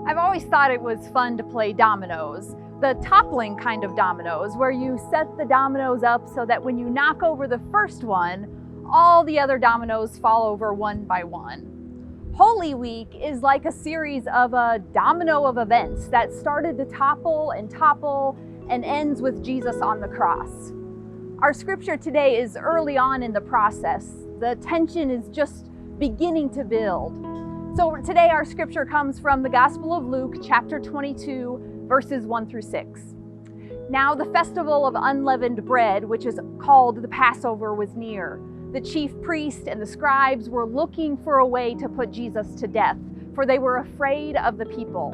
I've always thought it was fun to play dominoes, the toppling kind of dominoes, where you set the dominoes up so that when you knock over the first one, all the other dominoes fall over one by one. Holy Week is like a series of a domino of events that started to topple and ends with Jesus on the cross. Our scripture today is early on in the process. The tension is just beginning to build. So today our scripture comes from the Gospel of Luke, chapter 22, verses 1 through 6. Now the festival of unleavened bread, which is called the Passover, was near. The chief priests and the scribes were looking for a way to put Jesus to death, for they were afraid of the people.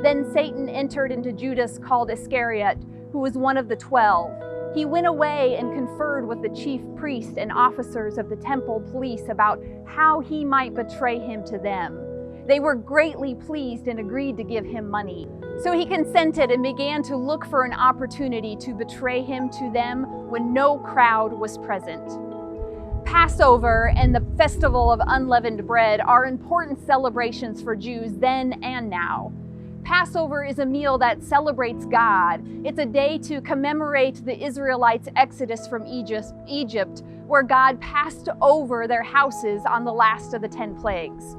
Then Satan entered into Judas, called Iscariot, who was one of the 12. He went away and conferred with the chief priests and officers of the temple police about how he might betray him to them. They were greatly pleased and agreed to give him money. So he consented and began to look for an opportunity to betray him to them when no crowd was present. Passover and the Festival of Unleavened Bread are important celebrations for Jews then and now. Passover is a meal that celebrates God. It's a day to commemorate the Israelites' exodus from Egypt, where God passed over their houses on the last of the 10 plagues.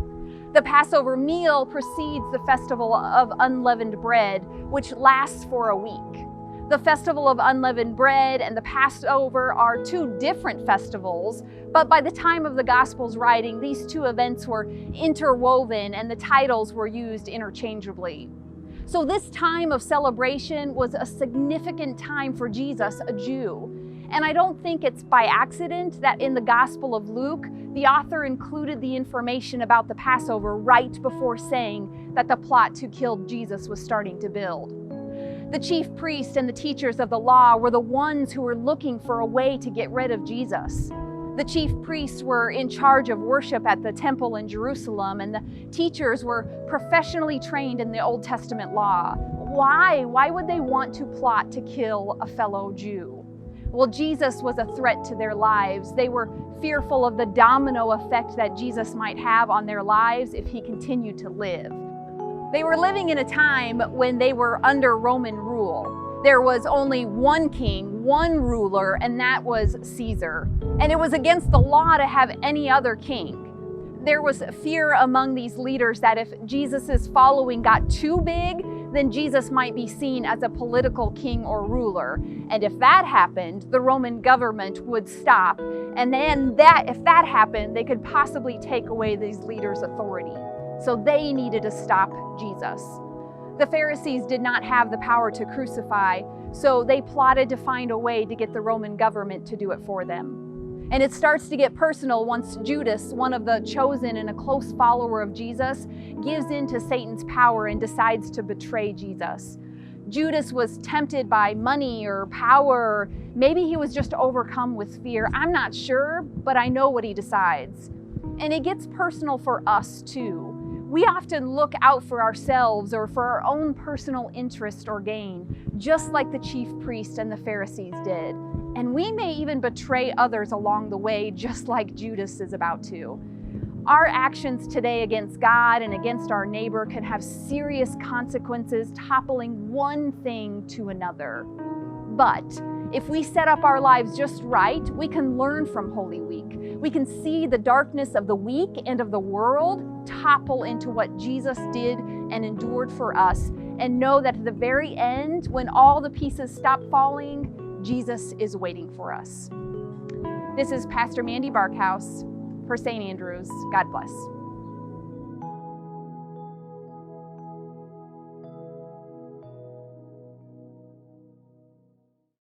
The Passover meal precedes the Festival of Unleavened Bread, which lasts for a week. The Festival of Unleavened Bread and the Passover are two different festivals, but by the time of the Gospel's writing, these two events were interwoven and the titles were used interchangeably. So this time of celebration was a significant time for Jesus, a Jew. And I don't think it's by accident that in the Gospel of Luke, the author included the information about the Passover right before saying that the plot to kill Jesus was starting to build. The chief priests and the teachers of the law were the ones who were looking for a way to get rid of Jesus. The chief priests were in charge of worship at the temple in Jerusalem, and the teachers were professionally trained in the Old Testament law. Why? Why would they want to plot to kill a fellow Jew? Well, Jesus was a threat to their lives. They were fearful of the domino effect that Jesus might have on their lives if he continued to live. They were living in a time when they were under Roman rule. There was only one king, one ruler, and that was Caesar. And it was against the law to have any other king. There was fear among these leaders that if Jesus' following got too big, then Jesus might be seen as a political king or ruler. And if that happened, the Roman government would stop. And then if that happened, they could possibly take away these leaders' authority. So they needed to stop Jesus. The Pharisees did not have the power to crucify, so they plotted to find a way to get the Roman government to do it for them. And it starts to get personal once Judas, one of the chosen and a close follower of Jesus, gives in to Satan's power and decides to betray Jesus. Judas was tempted by money or power, or maybe he was just overcome with fear. I'm not sure, but I know what he decides. And it gets personal for us too. We often look out for ourselves or for our own personal interest or gain, just like the chief priests and the Pharisees did. And we may even betray others along the way, just like Judas is about to. Our actions today against God and against our neighbor can have serious consequences, toppling one thing to another. But if we set up our lives just right, we can learn from Holy Week. We can see the darkness of the week and of the world topple into what Jesus did and endured for us, and know that at the very end, when all the pieces stop falling, Jesus is waiting for us. This is Pastor Mandy Barkhouse for St. Andrews. God bless.